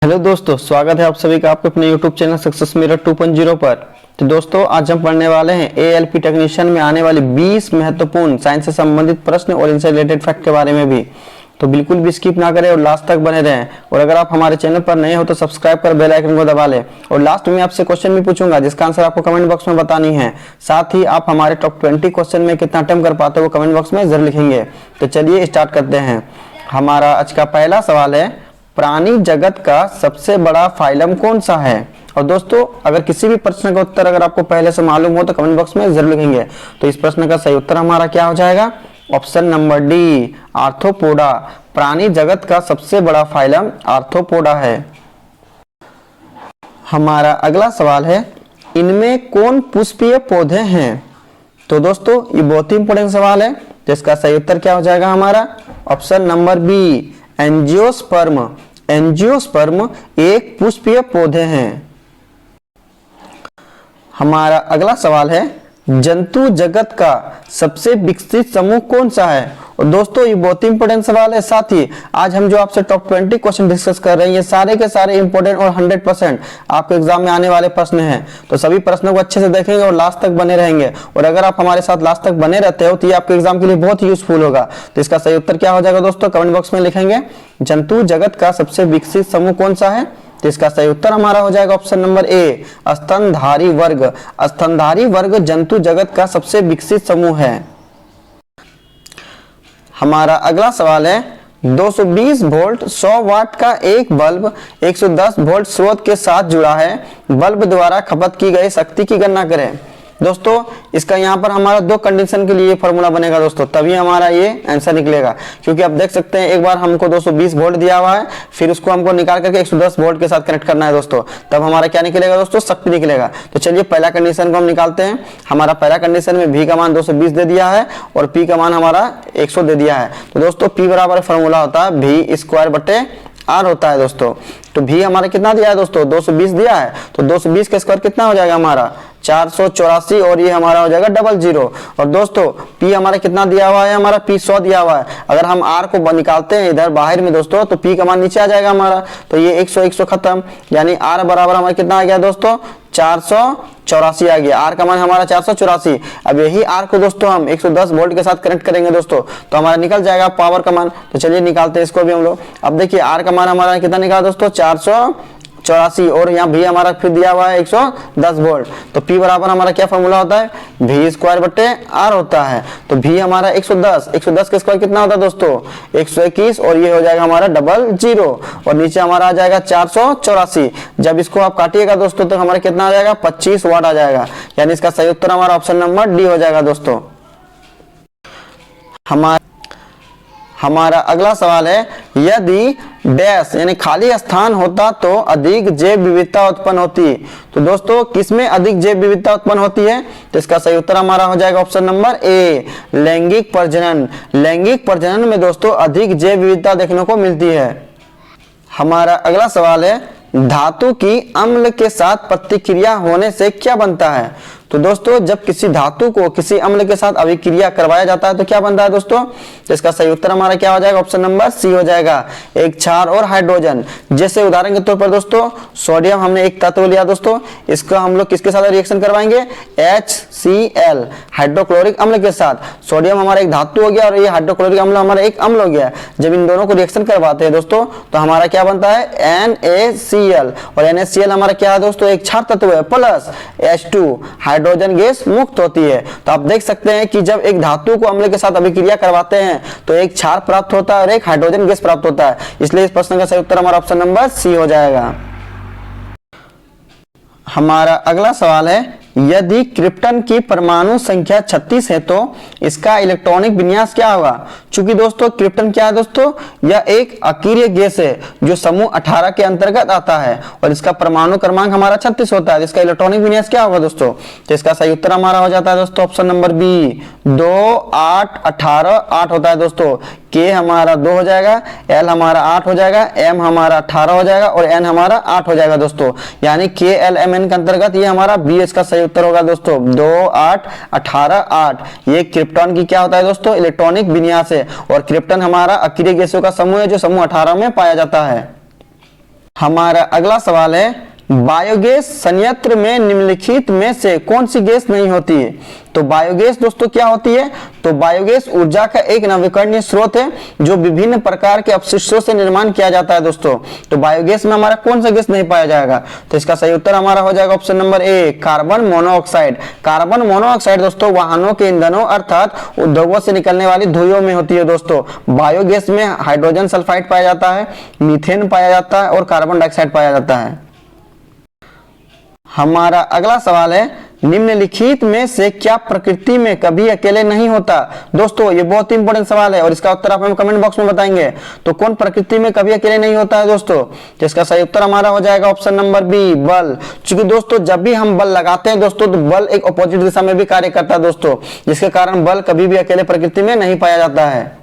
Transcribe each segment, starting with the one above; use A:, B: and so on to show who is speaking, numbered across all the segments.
A: Hello दोस्तों, स्वागत है आप सभी का आपके अपने यूट्यूब चैनल सक्सेस मिरर 2.0 पर। तो दोस्तों, आज हम पढ़ने वाले हैं एएलपी टेक्नीशियन में आने वाली 20 महत्वपूर्ण साइंस से संबंधित प्रश्न और इनसे रिलेटेड फैक्ट के बारे में भी। तो बिल्कुल भी स्किप ना करें और लास्ट तक बने रहें। और अगर आप हमारे चैनल पर नए हो तो सब्सक्राइब कर बेल आइकन को दबा लें। और लास्ट में आपसे क्वेश्चन भी पूछूंगा जिसका आंसर आपको कमेंट बॉक्स में बतानी है। साथ ही आप हमारे टॉप 20 क्वेश्चन में कितना अटेम्प्ट कर पाते हो वो कमेंट बॉक्स में जरूर लिखेंगे। तो चलिए स्टार्ट करते हैं। हमारा आज का पहला सवाल है, प्राणी जगत का सबसे बड़ा फाइलम कौन सा है? और दोस्तों, अगर किसी भी प्रश्न का उत्तर अगर आपको पहले से मालूम हो तो कमेंट बॉक्स में जरूर लिखेंगे। तो इस प्रश्न का सही उत्तर हमारा क्या हो जाएगा? Option number D, arthropoda. प्राणी जगत का सबसे बड़ा फाइलम आर्थ्रोपोडा है। हमारा अगला सवाल है, इनमें कौन पुष्पीय पौधे हैं? तो दोस्तों, ये बहुत ही इंपॉर्टेंट सवाल है जिसका सही उत्तर क्या हो जाएगा हमारा? Option number B, angiosperm. Angiosperm एक पुष्पीय पौधे हैं। हमारा अगला सवाल है, जंतु जगत का सबसे विकसित समूह कौन सा है? और दोस्तों, ये बहुत ही इंपॉर्टेंट सवाल है। साथ ही आज हम जो आपसे टॉप 20 क्वेश्चन डिस्कस कर रहे हैं, ये सारे के सारे इंपॉर्टेंट और 100% आपके एग्जाम में आने वाले प्रश्न हैं। तो सभी प्रश्नों को अच्छे से देखेंगे और लास्ट तक बने रहेंगे। और अगर आप हमारे साथ लास्ट तक बने रहते हो तो ये आपके एग्जाम के लिए बहुत ही यूजफुल होगा। तो इसका सही उत्तर क्या हो जाएगा दोस्तों? कमेंट बॉक्स में लिखेंगे। जंतु जगत का सबसे विकसित समूह कौन सा है? तो इसका सही उत्तर हमारा हो जाएगा ऑप्शन नंबर ए, स्तनधारी वर्ग। स्तनधारी वर्ग जंतु जगत का सबसे विकसित समूह है। हमारा अगला सवाल है, 220 वोल्ट 100 वाट का एक बल्ब 110 वोल्ट स्रोत के साथ जुड़ा है। बल्ब द्वारा खपत की गई शक्ति की गणना करें। दोस्तों, इसका यहाँ पर हमारा दो कंडीशन के लिए फॉर्मूला बनेगा दोस्तों, तभी हमारा ये आंसर निकलेगा। क्योंकि आप देख सकते हैं, एक बार हमको 220 वोल्ट दिया हुआ है, फिर उसको हमको निकाल करके 110 वोल्ट के साथ कनेक्ट करना है दोस्तों, तब हमारा क्या निकलेगा दोस्तों? शक्ति निकलेगा। तो चलिए पहला कंडीशन को हम निकालते हैं। हमारा पहला कंडीशन में V का मान 220 दे दिया है और P का मान हमारा 100 दे दिया है। तो दोस्तों, P बराबर फॉर्मूला होता है V स्क्वायर बटे R होता है दोस्तों। तो V हमारा कितना दिया है दोस्तों? 220 दिया है। तो 220 का स्क्वायर कितना हो जाएगा हमारा? 484। और ये हमारा हो जाएगा 00। और दोस्तों, P हमारा कितना दिया हुआ है? हमारा P 100 दिया हुआ है। अगर हम R को निकालते हैं इधर बाहर में दोस्तों, तो P का मान नीचे आ जाएगा हमारा। तो ये 100 खत्म, यानी R बराबर हमारा कितना आ गया दोस्तों? 484 आ गया। R का मान हमारा 484। अब यही R को दोस्तों हम 110 वोल्ट के साथ कनेक्ट करेंगे दोस्तों, तो हमारा निकल जाएगा पावर का मान। तो चलिए निकालते हैं इसको भी हम लोग। अब देखिए, R का मान हमारा कितना निकला दोस्तों? 484। और यहाँ भी हमारा फिर दिया हुआ है 110 वोल्ट। तो P बराबर हमारा क्या फॉर्मूला होता है? V स्क्वायर बटे R होता है। तो V हमारा 110 के स्क्वायर कितना होता है दोस्तों? 121। और ये हो जाएगा हमारा 00। और नीचे हमारा आ जाएगा 484। जब इसको आप काटिएगा दोस्तों तो हमारा कितना आ जाएगा? 25 वाट आ जाएगा। यानी इसका सही उत्तर हमारा ऑप्शन नंबर डी हो जाएगा दोस्तों। हमारा अगला सवाल है, यदि डैश यानी खाली स्थान होता तो अधिक जैव विविधता उत्पन्न होती। तो दोस्तों, किसमें अधिक जैव विविधता उत्पन्न होती है? तो इसका सही उत्तर हमारा हो जाएगा ऑप्शन नंबर ए, लैंगिक प्रजनन। लैंगिक प्रजनन में दोस्तों अधिक जैव विविधता देखने को मिलती है। हमारा अगला सवाल है, धातु की अम्ल के साथ प्रतिक्रिया होने से क्या बनता है? तो दोस्तों, जब किसी धातु को किसी अम्ल के साथ अभिक्रिया करवाया जाता है तो क्या बनता है दोस्तों? तो इसका सही उत्तर हमारा क्या हो जाएगा? ऑप्शन नंबर सी हो जाएगा, एक क्षार और हाइड्रोजन। जैसे उदाहरण के तौर पर दोस्तों, सोडियम हमने एक तत्व लिया दोस्तों, इसका हम लोग किसके साथ रिएक्शन करवाएंगे? HCl, हाइड्रोक्लोरिक अम्ल के साथ। सोडियम हमारा एक धातु हो गया और ये हाइड्रोक्लोरिक अम्ल हमारा एक अम्ल हो गया। जब इन दोनों को रिएक्शन करवाते हैं दोस्तों तो हमारा क्या बनता है? NaCl। और NaCl हमारा क्या है दोस्तों? एक क्षार तत्व है, प्लस H2, हाइड्रोजन गैस मुक्त होती है। तो आप देख सकते हैं कि जब एक धातु को अम्ल के साथ अभिक्रिया करवाते हैं तो एक क्षार प्राप्त होता है और एक हाइड्रोजन गैस प्राप्त होता है। इसलिए इस प्रश्न का सही उत्तर हमारा ऑप्शन नंबर सी हो जाएगा। हमारा अगला सवाल है, यदि क्रिप्टन की परमाणु संख्या 36 है तो इसका इलेक्ट्रॉनिक विन्यास क्या होगा? चूंकि दोस्तों क्रिप्टन क्या है दोस्तों? यह एक अकीर्य गैस है जो समूह 18 के अंतर्गत आता है और इसका परमाणु क्रमांक हमारा 36 होता है। इसका इलेक्ट्रॉनिक विन्यास क्या होगा दोस्तों? तो इसका सही उत्तर हमारा हो जाता है दोस्तों ऑप्शन नंबर बी, 2, 8, 18, 8 होता है दोस्तों। K हमारा 2 हो जाएगा, L हमारा 8 हो जाएगा, M हमारा 18 हो जाएगा और N हमारा 8 हो जाएगा दोस्तों। यानी KLMN के अंतर्गत ये हमारा बी इसका सही उत्तर होगा दोस्तों। 2, 8, 18, 8। ये क्रिप्टन की क्या होता है दोस्तों? इलेक्ट्रॉनिक विन्यास है। और क्रिप्टन हमारा अक्रिय गैसों का समूह है जो समूह 18 में पाया जाता है। हमारा अगला सवाल है, बायोगैस संयंत्र में निम्नलिखित में से कौन सी गैस नहीं होती है? तो बायोगैस दोस्तों क्या होती है? तो बायोगैस ऊर्जा का एक नवीकरणीय स्रोत है जो विभिन्न प्रकार के अपशिष्टों से निर्माण किया जाता है दोस्तों। तो बायोगैस में हमारा कौन सा गैस नहीं पाया जाएगा? तो इसका सही उत्तर हमारा हो जाएगा option number A, carbon monoxide. Carbon monoxide दोस्तों वाहनों के ईंधनों अर्थात उद्योगों से निकलने वाली धुएं में होती है दोस्तों। बायोगैस में हाइड्रोजन सल्फाइड पाया जाता है, मीथेन पाया जाता है और कार्बन डाइऑक्साइड पाया जाता है। हमारा अगला सवाल है, निम्नलिखित में से क्या प्रकृति में कभी अकेले नहीं होता? दोस्तों ये बहुत इंपॉर्टेंट सवाल है और इसका उत्तर आप हमें कमेंट बॉक्स में बताएंगे। तो कौन प्रकृति में कभी अकेले नहीं होता है दोस्तों? जिसका सही उत्तर हमारा हो जाएगा ऑप्शन नंबर बी, बल। क्योंकि दोस्तों जब भी हम बल लगाते हैं दोस्तों तो बल एक अपोजिट दिशा में भी कार्य करता है दोस्तों, जिसके कारण बल कभी भी अकेले प्रकृति में नहीं पाया जाता है।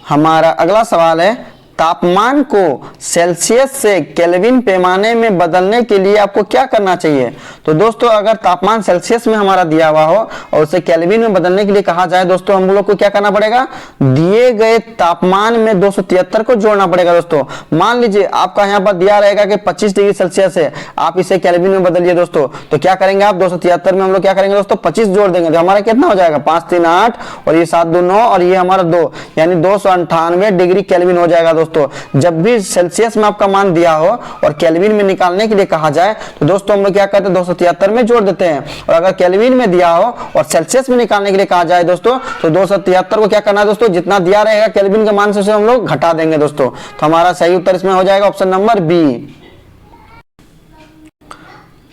A: हमारा अगला सवाल है, तापमान को सेल्सियस से केल्विन पैमाने में बदलने के लिए आपको क्या करना चाहिए? तो दोस्तों अगर तापमान सेल्सियस में हमारा दिया हुआ हो और उसे केल्विन में बदलने के लिए कहा जाए दोस्तों, हम लोग को क्या करना पड़ेगा? दिए गए तापमान में 273 को जोड़ना पड़ेगा दोस्तों। मान लीजिए आपका यहाँ पर दिया रहेगा कि 25 डिग्री सेल्सियस है, आप इसे केल्विन में बदलिए दोस्तों। तो क्या करेंगे आप? 273 में हम लोग क्या करेंगे दोस्तों? 25 जोड़ देंगे तो हमारा कितना हो जाएगा? 5 3 8 और ये 7 2 9 और ये हमारा 2, यानी 298 डिग्री केल्विन हो जाएगा दोस्तों। जब भी सेल्सियस में आपका मान दिया हो और केल्विन में निकालने के लिए कहा जाए तो दोस्तों हम लोग क्या करते हैं? 273 में जोड़ देते हैं। और अगर केल्विन में दिया हो और सेल्सियस में निकालने के लिए कहा जाए दोस्तों तो 273 को क्या करना है दोस्तों? जितना दिया रहेगा केल्विन के मान से उसे हम लोग घटा देंगे दोस्तों। तो हमारा सही उत्तर इसमें हो जाएगा ऑप्शन नंबर बी।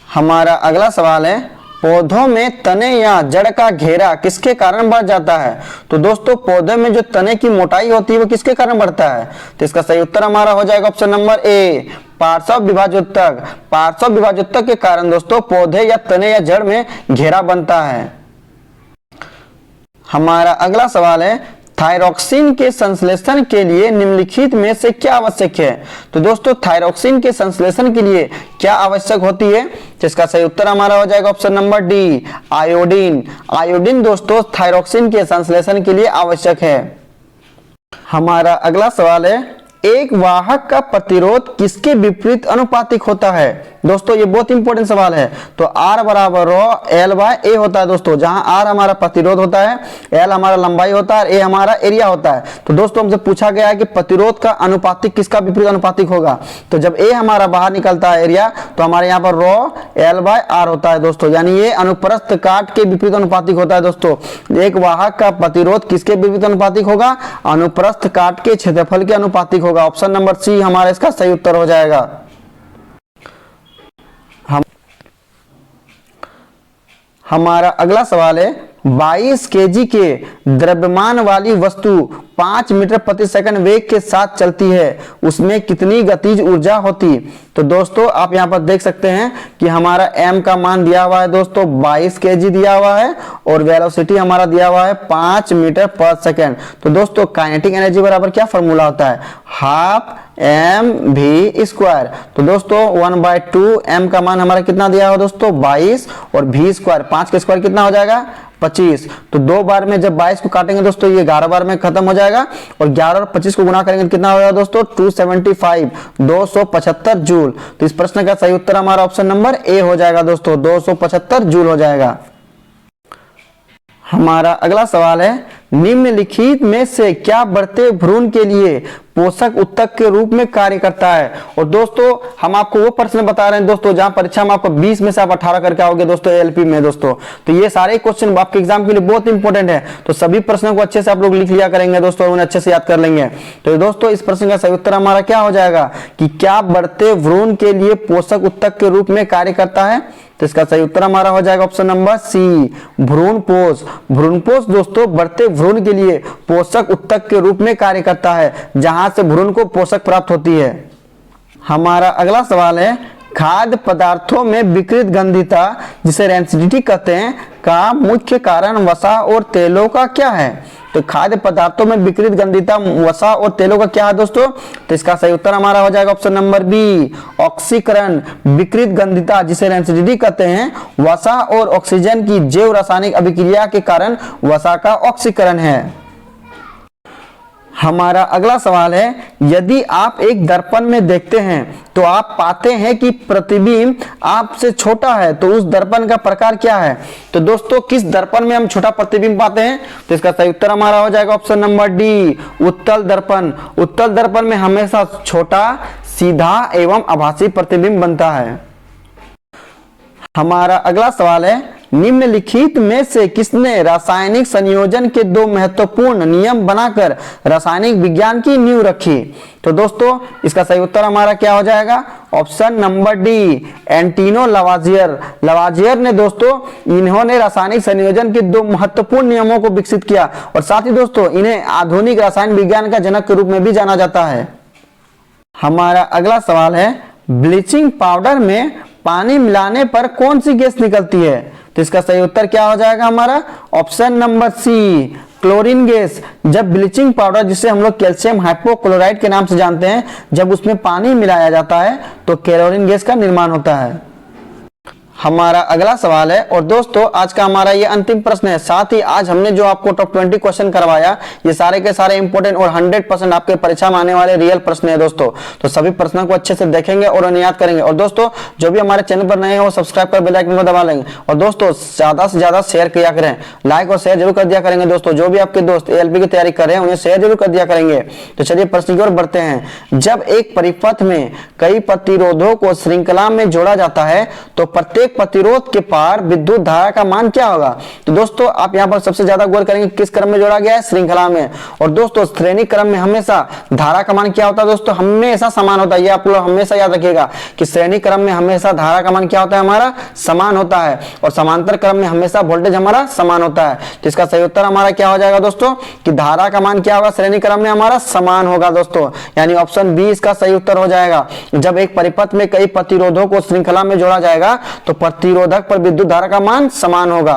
A: हमारा अगला सवाल है, पौधों में तने या जड़ का घेरा किसके कारण बढ़ जाता है? तो दोस्तों पौधे में जो तने की मोटाई होती है वो किसके कारण बढ़ता है? तो इसका सही उत्तर हमारा हो जाएगा ऑप्शन नंबर ए, पार्श्व विभाजोत्तक। पार्श्व विभाजोत्तक के कारण दोस्तों पौधे या तने या जड़ में घेरा बनता है। हमारा अगला सवाल है, थायरॉक्सिन के संश्लेषण के लिए निम्नलिखित में से क्या आवश्यक है? तो दोस्तों थायरॉक्सिन के संश्लेषण के लिए क्या आवश्यक होती है? जिसका सही उत्तर हमारा हो जाएगा option number D, iodine. Iodine दोस्तों थायरॉक्सिन के संश्लेषण के लिए आवश्यक है। हमारा अगला सवाल है, एक वाहक का प्रतिरोध किसके विपरीत अनुपातिक होता है? दोस्तों ये बहुत इंपॉर्टेंट सवाल है। तो R बराबर L बाय A होता है दोस्तों, जहां R हमारा प्रतिरोध होता है, L हमारा लंबाई होता है और A हमारा एरिया होता है। तो दोस्तों हमसे पूछा गया है कि प्रतिरोध का अनुपातिक किसका विपरीत अनुपातिक होगा? तो जब A हमारा बाहर निकलता है एरिया तो हमारे यहाँ पर L बाय R होता है दोस्तों, यानी ये अनुप्रस्थ काट के विपरीत अनुपातिक होता है दोस्तों। एक वाहक का प्रतिरोध किसके विपरीत अनुपातिक होगा? अनुप्रस्थ काट के क्षेत्रफल के अनुपातिक होगा। ऑप्शन नंबर सी हमारा इसका सही उत्तर हो जाएगा। हमारा अगला सवाल है, 22 केजी के द्रव्यमान वाली वस्तु 5 मीटर प्रति सेकंड वेग के साथ चलती है, उसमें कितनी गतिज ऊर्जा होती? तो दोस्तों आप यहाँ पर देख सकते हैं कि हमारा m का मान दिया हुआ है दोस्तों 22 केजी दिया हुआ है और वेलोसिटी हमारा दिया हुआ है 5 मीटर पर सेकंड। तो दोस्तों काइनेटिक एनर्जी बराबर क्या फॉर्मूला होता है? Half mv²। तो दोस्तों 1/2 m का मान हमारा कितना दिया हुआ दोस्तों? 22 और v², 5 का स्क्वायर कितना हो जाएगा? 25। तो 2 बार में जब 22 को काटेंगे दोस्तों ये 11 बार में खत्म हो जाएगा और 11 और 25 को गुना करेंगे तो कितना हो जाएगा दोस्तों? 275, 275 जूल। तो इस प्रश्न का सही उत्तर हमारा ऑप्शन नंबर ए हो जाएगा दोस्तों, 275 जूल हो जाएगा। हमारा अगला सवाल है, निम्नलिखित में से क्या बढ़ते भ्रूण के लिए पोषक उत्तक के रूप में कार्य करता है? और दोस्तों हम आपको वो प्रश्न बता रहे हैं दोस्तों जहां परीक्षा में आपको 20 में से आप 18 करके आओगे दोस्तों एलपी में दोस्तों। तो ये सारे क्वेश्चन आपके एग्जाम के लिए बहुत इंपॉर्टेंट है, तो सभी प्रश्नों को अच्छे से आप लोग लिख लिया करेंगे दोस्तों और उन्हें अच्छे से याद कर लेंगे। तो दोस्तों इस प्रश्न का सही उत्तर हमारा क्या हो जाएगा कि क्या बढ़ते भ्रूण के लिए पोषक उत्तक के रूप में कार्य करता है? तो इसका सही उत्तर हमारा हो जाएगा ऑप्शन नंबर सी, भ्रूणपोष। भ्रूणपोष दोस्तों बढ़ते भ्रूण के लिए पोषक उत्तक के रूप में कार्य करता है, जहां से भ्रूण को पोषक प्राप्त होती है। हमारा अगला सवाल है, खाद्य पदार्थों में विकृत गंधिता जिसे रैंसिडिटी कहते हैं का मुख्य कारण वसा और तेलों का क्या है? तो खाद्य पदार्थों में विकृत गंधिता वसा और तेलों का क्या है दोस्तों? तो इसका सही उत्तर हमारा हो जाएगा ऑप्शन नंबर बी, ऑक्सीकरण। विकृत गंधिता जिसे रैंसिडिटी कहते हैं वसा और ऑक्सीजन की जैव रासायनिक अभिक्रिया के कारण वसा का ऑक्सीकरण है। हमारा अगला सवाल है, यदि आप एक दर्पण में देखते हैं तो आप पाते हैं कि प्रतिबिंब आपसे छोटा है, तो उस दर्पण का प्रकार क्या है? तो दोस्तों किस दर्पण में हम छोटा प्रतिबिंब पाते हैं? तो इसका सही उत्तर हमारा हो जाएगा ऑप्शन नंबर डी, उत्तल दर्पण। उत्तल दर्पण में हमेशा छोटा, सीधा एवं आभासी प्रतिबिंब बनता है। हमारा अगला सवाल है, निम्नलिखित में से किसने रासायनिक संयोजन के दो महत्वपूर्ण नियम बनाकर रासायनिक विज्ञान की नींव रखी? तो दोस्तों इसका सही उत्तर हमारा क्या हो जाएगा? Option number D, Antoine Lavoisier. Lavoisier ने दोस्तों, इन्होंने रासायनिक संयोजन के दो महत्वपूर्ण नियमों को विकसित किया और साथ ही दोस्तों इन्हें आधुनिक रसायन विज्ञान का जनक के रूप में भी जाना जाता है। हमारा अगला सवाल है, ब्लीचिंग पाउडर में पानी मिलाने पर कौन सी गैस निकलती है? तो इसका सही उत्तर क्या हो जाएगा हमारा? Option number C, chlorine gas. जब ब्लीचिंग पाउडर, जिसे हम लोग कैल्शियम हाइपोक्लोराइड के नाम से जानते हैं, जब उसमें पानी मिलाया जाता है तो क्लोरीन गैस का निर्माण होता है। हमारा अगला सवाल है, और दोस्तों आज का हमारा ये अंतिम प्रश्न है। साथ ही आज हमने जो आपको टॉप 20 क्वेश्चन करवाया, ये सारे के सारे इंपॉर्टेंट और 100% आपके परीक्षा में आने वाले रियल प्रश्न है दोस्तों। तो सभी प्रश्नों को अच्छे से देखेंगे और उन्हें याद करेंगे। और दोस्तों जो भी हमारे चैनल पर नए हो, सब्सक्राइब कर बेल आइकन को दबा लेंगे। और दोस्तों ज्यादा से ज्यादा शेयर किया करें, लाइक और शेयर जरूर कर दिया करेंगे दोस्तों। जो भी आपके दोस्त ALP की तैयारी कर रहे हैं उन्हें शेयर जरूर कर दिया करेंगे। तो चलिए प्रश्न की ओर बढ़ते हैं। जब एक परिपथ में कई प्रतिरोधों को श्रृंखला में जोड़ा जाता है तो प्रत्येक प्रतिरोध के पार विद्युत धारा का मान क्या होगा? तो दोस्तों आप यहाँ पर सबसे ज्यादा गौर करेंगे किस क्रम में जोड़ा गया है? श्रृंखला में। और दोस्तों श्रेणी क्रम में हमेशा धारा का मान क्या होता है? दोस्तों हमेशा समान होता है। ये आप लोग हमेशा याद रखिएगा कि श्रेणी क्रम में हमेशा धारा का मान क्या होता है? हमारा समान होता है। और समांतर क्रम में हमेशा वोल्टेज हमारा समान होता है। तो इसका सही उत्तर हमारा क्या हो जाएगा दोस्तों? कि धारा का मान क्या होगा? श्रेणी क्रम में हमारा समान होगा दोस्तों, यानी ऑप्शन बी इसका सही उत्तर हो जाएगा। जब एक परिपथ में कई प्रतिरोधों को श्रृंखला में जोड़ा जाएगा तो प्रतिरोधक पर विद्युत धारा का मान समान होगा।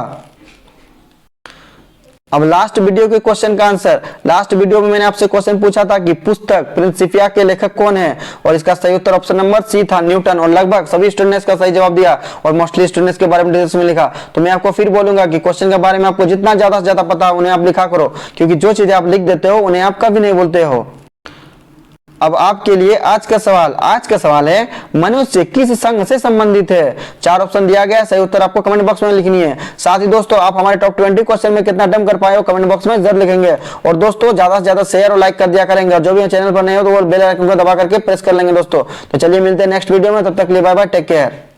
A: अब लास्ट वीडियो के क्वेश्चन का आंसर। लास्ट वीडियो में मैंने आपसे क्वेश्चन पूछा था कि पुस्तक प्रिंसिपिया के लेखक कौन है, और इसका सही उत्तर ऑप्शन नंबर सी था, न्यूटन। और लगभग सभी स्टूडेंट्स का सही जवाब दिया और मोस्टली स्टूडेंट्स के बारे में डिटेल्स में लिखा। तो मैं आपको फिर बोलूंगा कि क्वेश्चन के बारे में आपको जितना ज्यादा से ज्यादा पता उन्हें आप लिखा करो, क्योंकि जो चीजें आप लिख देते हो उन्हें आप कभी नहीं बोलते हो। अब आपके लिए आज का सवाल है, मनुष्य किस संघ से संबंधित है? 4 ऑप्शन दिया गया है, सही उत्तर आपको कमेंट बॉक्स में लिखनी है। साथ ही दोस्तों आप हमारे टॉप 20 क्वेश्चन में कितना अटेम्प्ट कर पाए हो कमेंट बॉक्स में जरूर लिखेंगे। और दोस्तों ज्यादा से ज्यादा शेयर और लाइक कर दिया करेंगे, और जो भी चैनल पर नए हो तो वो बेल आइकन को दबा करके प्रेस कर लेंगे दोस्तों। तो चलिए मिलते हैं नेक्स्ट वीडियो में, तब तक के लिए बाय बाय, टेक केयर।